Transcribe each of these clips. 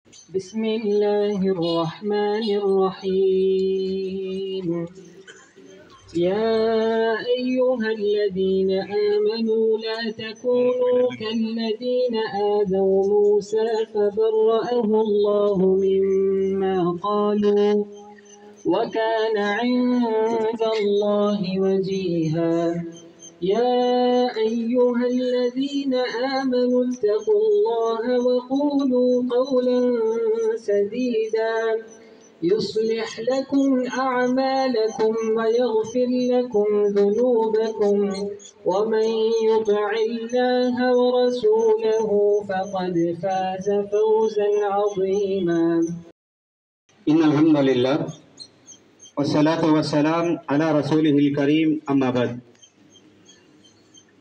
بسم الله الرحمن الرحيم. يا أيها الذين آمنوا لا تكونوا كالذين آذوا موسى فبرأه الله مما قالوا وكان عند الله وجيها. يا أيها الذين آمنوا اتقوا الله وقولوا قولا سديدا يصلح لكم أعمالكم ويغفر لكم ذنوبكم ومن يطع الله ورسوله فقد فاز فوزا عظيما. إن الحمد لله والصلاة والسلام على رسوله الكريم أما بعد.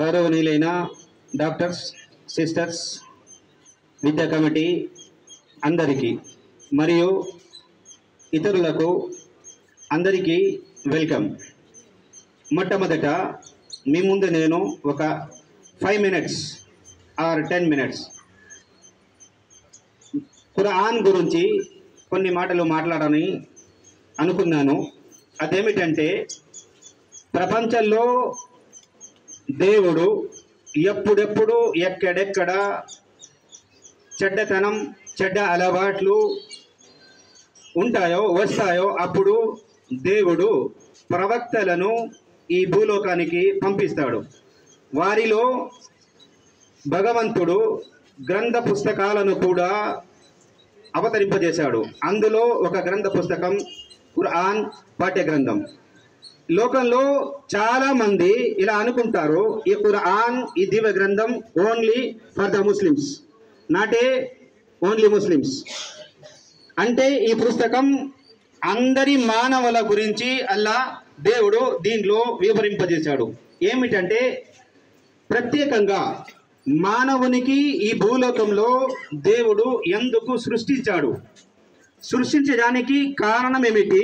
గౌరవనీయులైన doctors, sisters, విద్యా committee అందరికీ మరియు ఇతరులకు అందరికీ వెల్కమ్. మొట్టమొదట మీ ముందు నేను ఒక 5 minutes ఆర్ 10 minutes ఖురాన్ గురించి కొన్ని మాటలు మాట్లాడని అనుకున్నాను. అదేమిటంటే, ప్రపంచంలో దేవుడు ఎప్పుడెప్పుడు ఎక్కడెక్కడ చెడ్డతనం, చెడ్డ అలవాట్లు ఉంటాయో వస్తాయో అప్పుడు దేవుడు ప్రవక్తలను ఈ భూలోకానికి పంపిస్తాడు. వారిలో భగవంతుడు గ్రంథ పుస్తకాలను కూడా అవతరింపజేశాడు. అందులో ఒక గ్రంథ పుస్తకం ఖురాన్ పాఠ్య గ్రంథం. లోకంలో చాలా మంది ఇలా అనుకుంటారు, ఈ ఖురాన్, ఈ దివ్య గ్రంథం only for the Muslims, not a only Muslims. అంటే ఈ పుస్తకం అందరి మానవుల గురించి అల్లా దేవుడు దీంట్లో వివరింపజేశాడు. ఏమిటంటే, ప్రత్యేకంగా మానవునికి ఈ భూలోకంలో దేవుడు ఎందుకు సృష్టించాడు, సృష్టించడానికి కారణం ఏమిటి,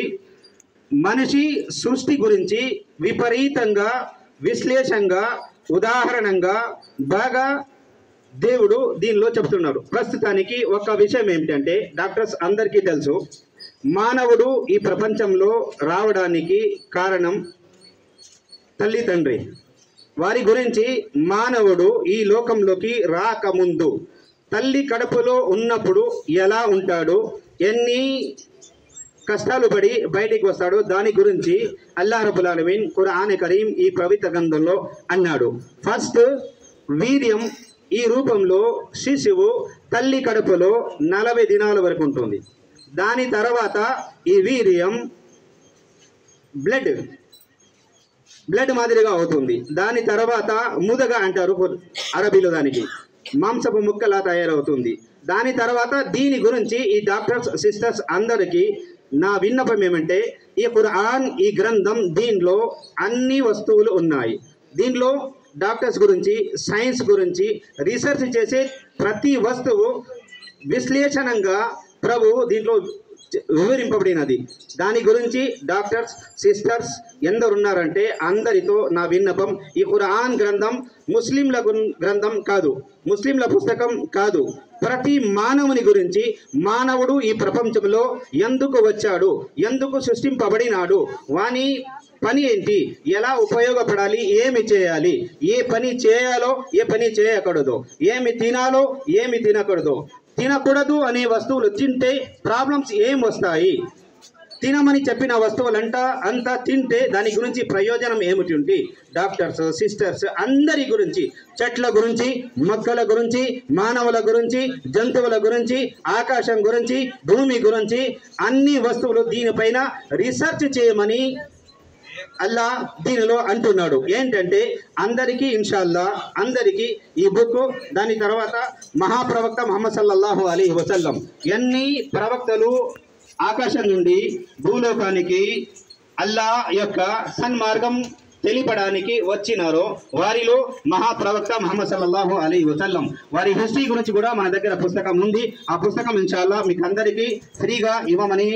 మనిషి సృష్టి గురించి విపరీతంగా విశ్లేషంగా ఉదాహరణంగా బాగా దేవుడు దీనిలో చెప్తున్నాడు. ప్రస్తుతానికి ఒక విషయం ఏమిటంటే, డాక్టర్స్ అందరికీ తెలుసు, మానవుడు ఈ ప్రపంచంలో రావడానికి కారణం తల్లి తండ్రి. వారి గురించి మానవుడు ఈ లోకంలోకి రాకముందు తల్లి కడుపులో ఉన్నప్పుడు ఎలా ఉంటాడు, ఎన్ని కష్టాలు పడి బయటికి వస్తాడు, దాని గురించి అల్లాహ్ రబ్బుల్ ఆలమీన్ ఖురాన్ కరీం ఈ పవిత్ర గ్రంథంలో అన్నాడు. ఫస్ట్ వీర్యం ఈ రూపంలో శిశువు తల్లి కడుపులో 40 దినాల వరకు ఉంటుంది. దాని తర్వాత ఈ వీర్యం బ్లడ్ మాదిరిగా అవుతుంది. దాని తర్వాత ముదగా అంటారు అరబీలో, దానికి మాంసపు ముక్కలా తయారవుతుంది. దాని తర్వాత దీని గురించి ఈ డాక్టర్స్, సిస్టర్స్ అందరికీ నా విన్నపం ఏమంటే, ఈ ఖురాన్, ఈ గ్రంథం, దీనిలో అన్ని వస్తువులు ఉన్నాయి. దీనిలో డాక్టర్స్ గురించి, సైన్స్ గురించి రీసెర్చ్ చేసే ప్రతి వస్తువు విశ్లేషణంగా ప్రభువు దీంట్లో వివరింపబడినది. దాని గురించి డాక్టర్స్, సిస్టర్స్ ఎందరున్నారంటే అందరితో నా విన్నపం, ఈ ఖురాన్ గ్రంథం ముస్లింల గ్రంథం కాదు, ముస్లింల పుస్తకం కాదు. ప్రతి మానవుని గురించి, మానవుడు ఈ ప్రపంచంలో ఎందుకు వచ్చాడు, ఎందుకు సృష్టింపబడినాడు, వాని పని ఏంటి, ఎలా ఉపయోగపడాలి, ఏమి చేయాలి, ఏ పని చేయాలో ఏ పని చేయకూడదు, ఏమి తినాలో ఏమి తినకూడదు, తినకూడదు అనే వస్తువులు తింటే ప్రాబ్లమ్స్ ఏం వస్తాయి, తినమని చెప్పిన వస్తువులంతా తింటే దాని గురించి ప్రయోజనం ఏమిటి, డాక్టర్స్, సిస్టర్స్ అందరి గురించి, చెట్ల గురించి, మొక్కల గురించి, మానవుల గురించి, జంతువుల గురించి, ఆకాశం గురించి, భూమి గురించి అన్ని వస్తువులు దీనిపైన రీసెర్చ్ చేయమని అల్లా దీనిలో అంటున్నాడు. ఏంటంటే, అందరికీ ఇన్షాల్లా అందరికీ ఈ బుక్, దాని తర్వాత మహాప్రవక్త ముహమ్మద్ సల్లల్లాహు అలైహి వసల్లం ఎన్ని ప్రవక్తలు ఆకాశం నుండి భూలోకానికి అల్లా యొక్క సన్మార్గం తెలిపడానికి వచ్చినారో వారిలో మహాప్రవక్త ముహమ్మద్ సల్లల్లాహు అలైహి వసల్లం వారి హిస్టరీ గురించి కూడా మన దగ్గర పుస్తకం ఉంది. ఆ పుస్తకం ఇన్షాల్లా మీకు అందరికీ ఫ్రీగా ఇవ్వమని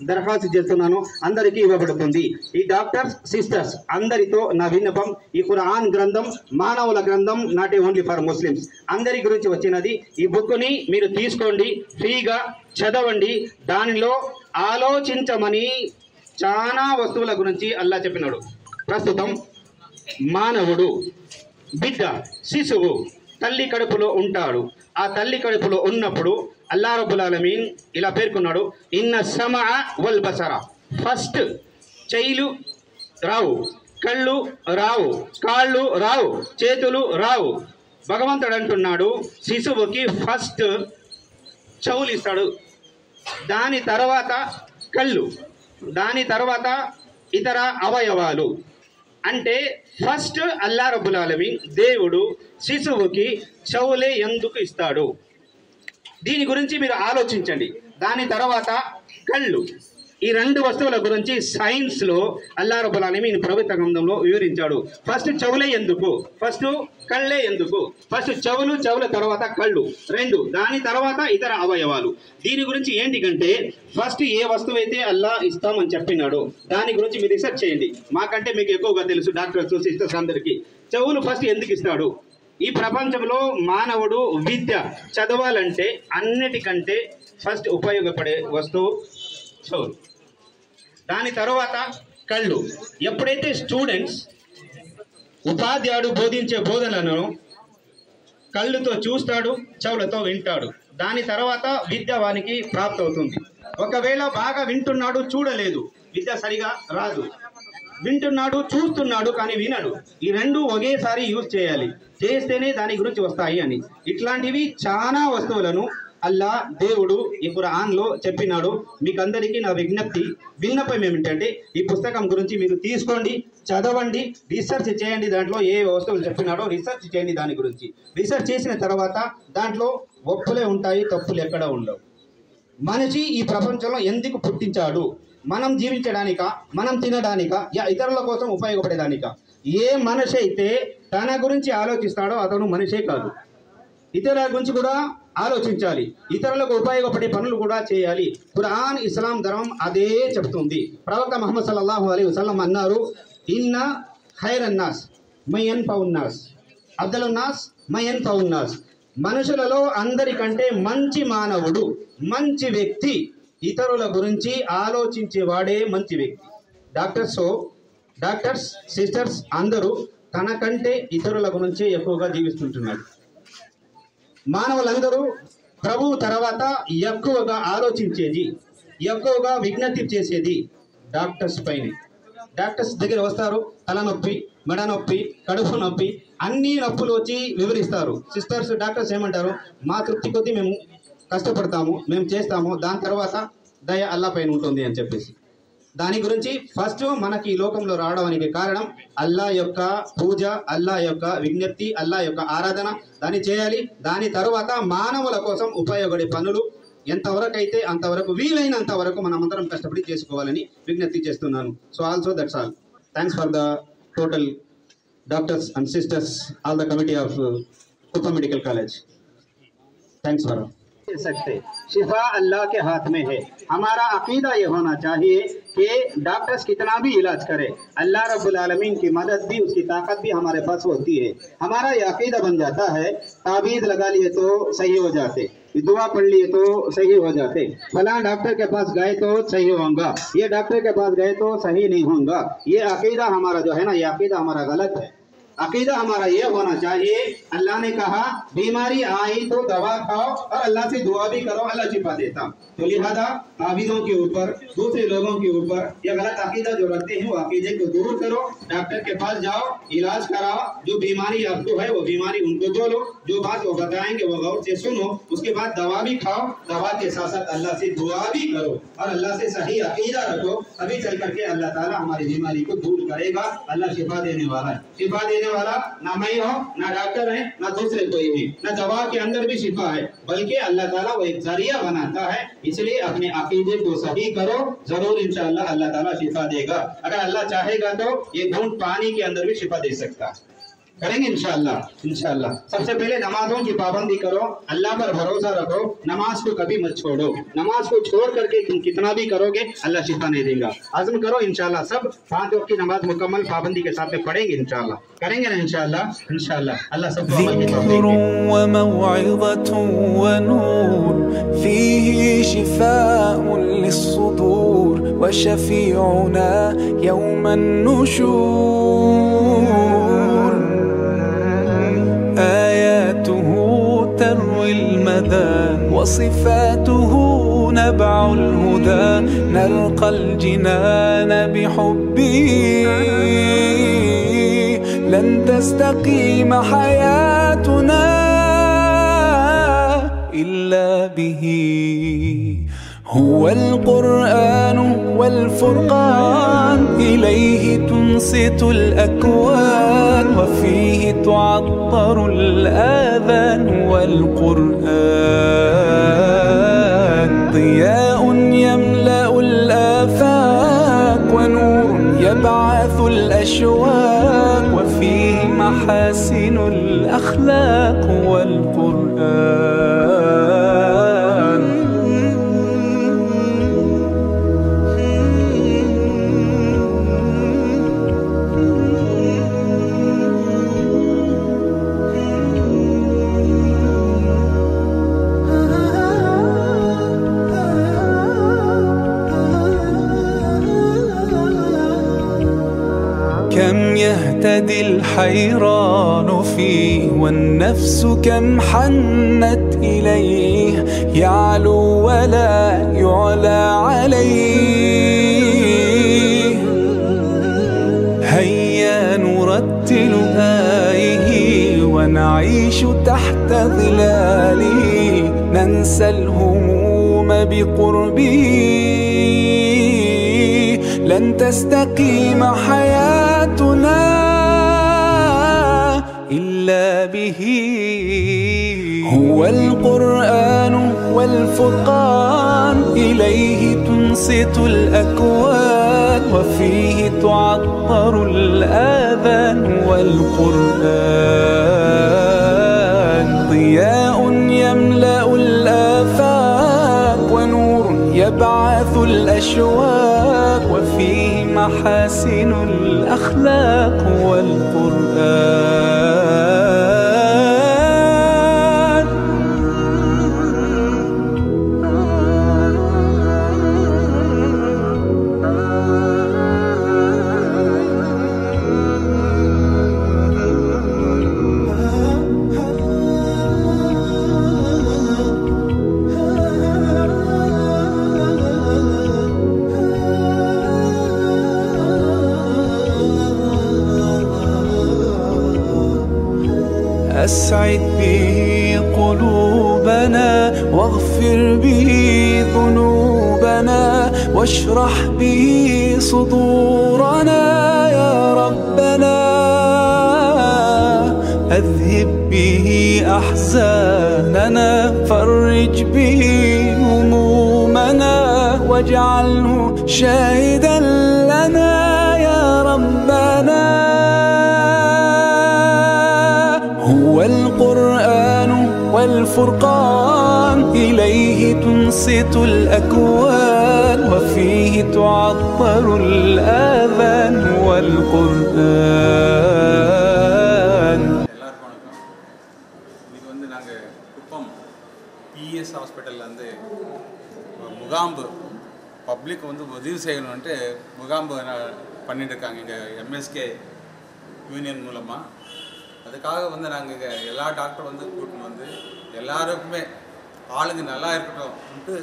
దరఖాస్తు చేస్తున్నాను. అందరికీ ఇవ్వబడుతుంది. ఈ డాక్టర్స్ సిస్టర్స్ అందరితో నా విన్నపం, ఈ ఖురాన్ గ్రంథం మానవుల గ్రంథం, నాట్ ఓన్లీ ఫర్ ముస్లిమ్స్, అందరి గురించి వచ్చినది. ఈ బుక్ని మీరు తీసుకోండి, ఫ్రీగా చదవండి. దానిలో ఆలోచించమని చాలా వస్తువుల గురించి అల్లా చెప్పినాడు. ప్రస్తుతం మానవుడు బిడ్డ శిశువు తల్లి కడుపులో ఉంటాడు. ఆ తల్లి కడుపులో ఉన్నప్పుడు అల్లా రబ్బుల్ ఆలమీన్ ఇలా పేర్కొన్నాడు, ఇన్న సమఅ వల్ బసర. ఫస్ట్ చెయ్యిలు రావు, కళ్ళు రావు, కాళ్ళు రావు, చేతులు రావు. భగవంతుడు అంటున్నాడు శిశువుకి ఫస్ట్ చెవులు ఇస్తాడు, దాని తర్వాత కళ్ళు, దాని తర్వాత ఇతర అవయవాలు. అంటే ఫస్ట్ అల్లా రబ్బుల్ ఆలమీన్ దేవుడు శిశువుకి చెవులే ఎందుకు ఇస్తాడు? దీని గురించి మీరు ఆలోచించండి. దాని తర్వాత కళ్ళు. ఈ రెండు వస్తువుల గురించి సైన్స్లో అల్లా రబ్బుల్ ఆలమీన్ పవిత్ర గ్రంథంలో వివరించాడు. ఫస్ట్ చెవులే ఎందుకు, ఫస్ట్ కళ్ళే ఎందుకు, ఫస్ట్ చెవుల తర్వాత కళ్ళు రెండు, దాని తర్వాత ఇతర అవయవాలు. దీని గురించి ఏంటికంటే ఫస్ట్ ఏ వస్తువు అయితే అల్లా ఇస్తామని చెప్పినాడో దాని గురించి మీరు రీసెర్చ్ చేయండి. మాకంటే మీకు ఎక్కువగా తెలుసు డాక్టర్స్ సిస్టర్స్ అందరికీ. చెవులు ఫస్ట్ ఎందుకు ఇస్తాడు? ఈ ప్రపంచంలో మానవుడు విద్య చదవాలంటే అన్నిటికంటే ఫస్ట్ ఉపయోగపడే వస్తువు చెవులు, దాని తర్వాత కళ్ళు. ఎప్పుడైతే స్టూడెంట్స్ ఉపాధ్యాయుడు బోధించే బోధనలను కళ్ళుతో చూస్తాడు, చెవులతో వింటాడు, దాని తర్వాత విద్య వానికి ప్రాప్తి అవుతుంది. ఒకవేళ బాగా వింటున్నాడు, చూడలేదు, విద్య సరిగా రాదు. వింటున్నాడు, చూస్తున్నాడు, కానీ వినడు. ఈ రెండు ఒకేసారి యూజ్ చేయాలి, చేస్తేనే దాని గురించి వస్తాయి అని. ఇట్లాంటివి చాలా వస్తువులను అల్లా దేవుడు ఈ ఖురాన్లో చెప్పినాడు. మీకు అందరికీ నా విన్నపం ఏమిటంటే ఈ పుస్తకం గురించి మీరు తీసుకోండి, చదవండి, రీసెర్చ్ చేయండి. దాంట్లో ఏ వస్తువులు చెప్పినాడో రీసెర్చ్ చేయండి. దాని గురించి రీసెర్చ్ చేసిన తర్వాత దాంట్లో ఒప్పులే ఉంటాయి, తప్పులు ఎక్కడ ఉండవు. మనిషి ఈ ప్రపంచంలో ఎందుకు పుట్టించాడు? మనం జీవించడానిక, మనం తినడానిక, ఇతరుల కోసం ఉపయోగపడేదానిక? ఏ మనిషి అయితే తన గురించి ఆలోచిస్తాడో అతను మనిషే కాదు. ఇతరుల గురించి కూడా ఆలోచించాలి, ఇతరులకు ఉపయోగపడే పనులు కూడా చేయాలి. ఖురాన్ ఇస్లాం ధర్మం అదే చెప్తుంది. ప్రవక్త ముహమ్మద్ సల్లల్లాహు అలైహి వసల్లం అన్నారు, ఇన్న ఖైరన్నాస్ మయన్ఫౌన్నాస్, అఫ్దలున్నాస్ మయన్ఫౌన్నాస్. మనుషులలో అందరికంటే మంచి మానవుడు, మంచి వ్యక్తి, ఇతరుల గురించి ఆలోచించేవాడే మంచి వ్యక్తి. డాక్టర్స్ సిస్టర్స్ అందరూ తనకంటే ఇతరుల గురించి ఎక్కువగా జీవిస్తుంటున్నాడు. మానవులందరూ ప్రభువు తర్వాత ఎక్కువగా ఆలోచించేది, ఎక్కువగా విజ్ఞప్తి చేసేది డాక్టర్స్ పైనే. డాక్టర్స్ దగ్గర వస్తారు, తలనొప్పి, మెడ నొప్పి, కడుపు నొప్పి, అన్ని నొప్పులు వచ్చి వివరిస్తారు. సిస్టర్స్ డాక్టర్స్ ఏమంటారు? మా తృప్తి కొద్దీ మేము కష్టపడతాము, మేము చేస్తాము, దాని తర్వాత దయ అల్లా పైన ఉంటుంది అని చెప్పేసి. దాని గురించి ఫస్ట్ మనకి ఈ లోకంలో రావడానికి కారణం అల్లా యొక్క పూజ, అల్లా యొక్క విజ్ఞప్తి, అల్లా యొక్క ఆరాధన, దాన్ని చేయాలి. దాని తర్వాత మానవుల కోసం ఉపయోగపడే పనులు ఎంతవరకు అయితే అంతవరకు, వీలైనంత వరకు మనమందరం కష్టపడి చేసుకోవాలని విజ్ఞప్తి చేస్తున్నాను. So also that's all. Thanks for the total doctors and sisters, all the committee of Kuppam medical college. Thanks for सकते शिफा अल्लाह के हाथ में है. हमारा अकीदा ये होना चाहिए कि डॉक्टर्स कितना भी इलाज करे, अल्लाह रब्बुल आलमीन की मदद भी, उसकी ताकत भी हमारे पास होती है. हमारा ये अकीदा बन जाता है, ताबीज़ लगा लिए तो सही हो जाते, दुआ पढ़ लिए तो सही हो जाते, फलां डॉक्टर के पास गए तो सही होगा, ये डॉक्टर के पास गए तो सही नहीं होगा. ये अकीदा हमारा जो है ना, ये अकीदा हमारा गलत है. अकीदा हमारा ये होना चाहिए, अल्लाह ने कहा बीमारी आई तो दवा खाओ और अल्लाह से दुआ भी करो, अल्लाह शिफा देता. तो लिहाजा ताबीज़ों के ऊपर, दूसरे लोगों के ऊपर ये गलत अकीदा जो रखते हैं वो अकीदे को दूर करो. डॉक्टर के पास जाओ, इलाज कराओ, जो बीमारी आपको है वो बीमारी उनको बोलो, जो बात वो बताएंगे वो गौर से सुनो, उसके बाद दवा भी खाओ, दवा के साथ साथ अल्लाह से दुआ भी करो और अल्लाह से सही अकीदा रखो. अभी चल करके अल्लाह ताला हमारी बीमारी को दूर करेगा. अल्लाह शिफा देने वाला है. शिफा देने देने वाला ना मैं हूँ, ना डॉक्टर है, ना दूसरे कोई भी, ना दवा के अंदर भी शिफा है, बल्कि अल्लाह ताला वो एक जरिया बनाता है। इसलिए अपने अकीदे को सही करो, जरूर इंशाअल्लाह अल्लाह ताला शिफा देगा। अगर अल्लाह चाहेगा तो ये घूंट पानी के अंदर भी शिफा दे सकता है। करेंगे इंशाअल्लाह इंशाअल्लाह। सबसे पहले नमाजों की पाबंदी करो, अल्लाह पर भरोसा रखो, नमाज को कभी मत छोड़ो। नमाज को छोड़ करके तुम कितना भी करोगे अल्लाह शिफा नहीं देगा। आज़म करो इंशाअल्लाह, सब 5 वक्त की नमाज मुकम्मल पाबंदी के साथ में पढ़ेंगे इंशाअल्लाह, करेंगे ना इंशाअल्लाह इंशाअल्लाह। अल्लाह सबको अमल की तौफीक दे। وموعظة ونور فيه شفاء للصدور وشفيعنا يوم النشور آياته تروي المدى وصفاته نبع الهدى نلقى الجنان بحبه لن تستقيم حياتنا إلا به هو القرآن والفرقان إليه تنصت الأكوان وفيه تعطر الآذان والقرآن ضياء يملأ الآفاق ونور يبعث الأشواق وفيه محاسن الأخلاق والقرآن كم يهتدي الحيران فيه والنفس كم حنت إليه يعلو ولا يعلى عليه هيا نرتل آيه ونعيش تحت ظلاله ننسى الهموم بقربه لن تستقيم حياتنا إلا به هو القرآن والفرقان إليه تنصت الأكوان وفيه تعطر الآذان والقرآن ضياء يملأ الآفاق ونور يبعث الأشواق وفيه محاسن الأخلاق والقرآن أسعد به قلوبنا واغفر به ذنوبنا واشرح به صدورنا يا ربنا أذهب به أحزاننا فرج به همومنا واجعله شاهدا لنا يا ربنا هو القرآن والفرقان إليه تنصت الأكوان وفيه تعطر الآذان والقرآن PS ஹாஸ்பிட்டல்ல வந்து முகாம்பு பப்ளிக் வந்து உதவி செய்யணும்ட்டு முகாம்பு பண்ணிட்டு இருக்காங்க இங்க MSK யூனியன் மூலமா அதுக்காக வந்து நாங்கள் எல்லா டாக்டர் வந்து கூட்டின்னு வந்து எல்லாருக்குமே ஆளுங்க நல்லா இருக்கட்டும்ட்டு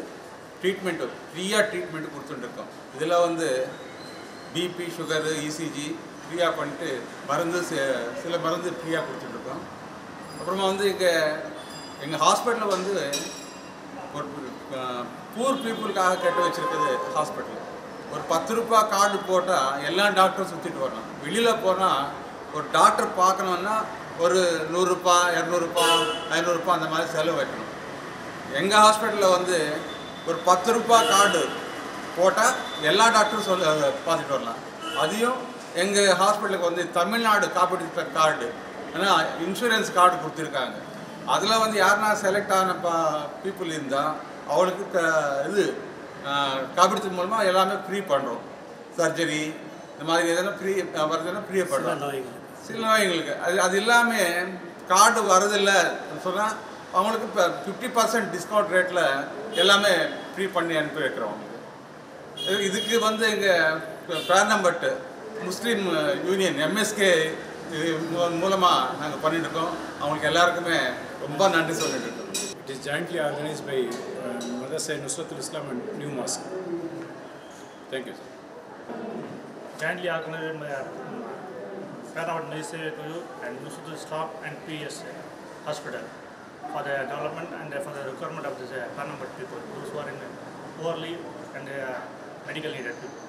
ட்ரீட்மெண்ட்டு ஃப்ரீயாக ட்ரீட்மெண்ட்டு கொடுத்துட்டுருக்கோம். இதில் வந்து பிபி சுகரு இசிஜி ஃப்ரீயாக பண்ணிட்டு மருந்து சில மருந்து ஃப்ரீயாக கொடுத்துட்ருக்கோம். அப்புறமா வந்து எங்கள் ஹாஸ்பிட்டலில் வந்து ஒரு பூர் பீப்புளுக்காக கட்டி வச்சுருக்குது ஹாஸ்பிட்டல். ஒரு 10 ரூபா கார்டு போட்டால் எல்லா டாக்டரும் சுற்றிட்டு வரணும். வெளியில் போனால் ஒரு டாக்டர் பார்க்கணுன்னா ஒரு 100 ரூபா 200 ரூபா 500 ரூபா அந்த மாதிரி செலவு வைக்கணும். எங்கள் ஹாஸ்பிட்டலில் வந்து ஒரு 10 ரூபா கார்டு போட்டால் எல்லா டாக்டரும் பார்த்துட்டு வரலாம். அதையும் எங்கள் ஹாஸ்பிட்டலுக்கு வந்து தமிழ்நாடு காப்பீட்டு கார்டு ஏன்னா இன்சூரன்ஸ் கார்டு கொடுத்துருக்காங்க. அதில் வந்து யாருன்னா செலக்ட் ஆன பீப்புள் இருந்தால் அவளுக்கு இது காப்பீட்டு மூலமாக எல்லாமே ஃப்ரீ பண்ணுறோம். சர்ஜரி இந்த மாதிரி எதனா ஃப்ரீ வருதுன்னா ஃப்ரீயாக பண்ணுறோம். சில நோய்களுக்கு அது இல்லாமல் கார்டு வரதில்லை சொன்னால் அவங்களுக்கு இப்போ 50% டிஸ்கவுண்ட் ரேட்டில் எல்லாமே ஃப்ரீ பண்ணி அனுப்பி வைக்கிறோம். இதுக்கு வந்து எங்கள் பேர்னம்பட்டு முஸ்லீம் யூனியன் எம்எஸ்கே இது மூலமாக நாங்கள் பண்ணிட்டுருக்கோம். அவங்களுக்கு எல்லாருக்குமே ரொம்ப நன்றி சொல்லிட்டு இருக்கோம். It is jointly organized by Madrasa Nusratul Islam and New Mosque. Thank you, sir. Jointly organized by Paramount Ministry and Nusratul Islam and PS Hospital for the development and for the requirement of the Paramount people, those who are in poorly and medical needed people.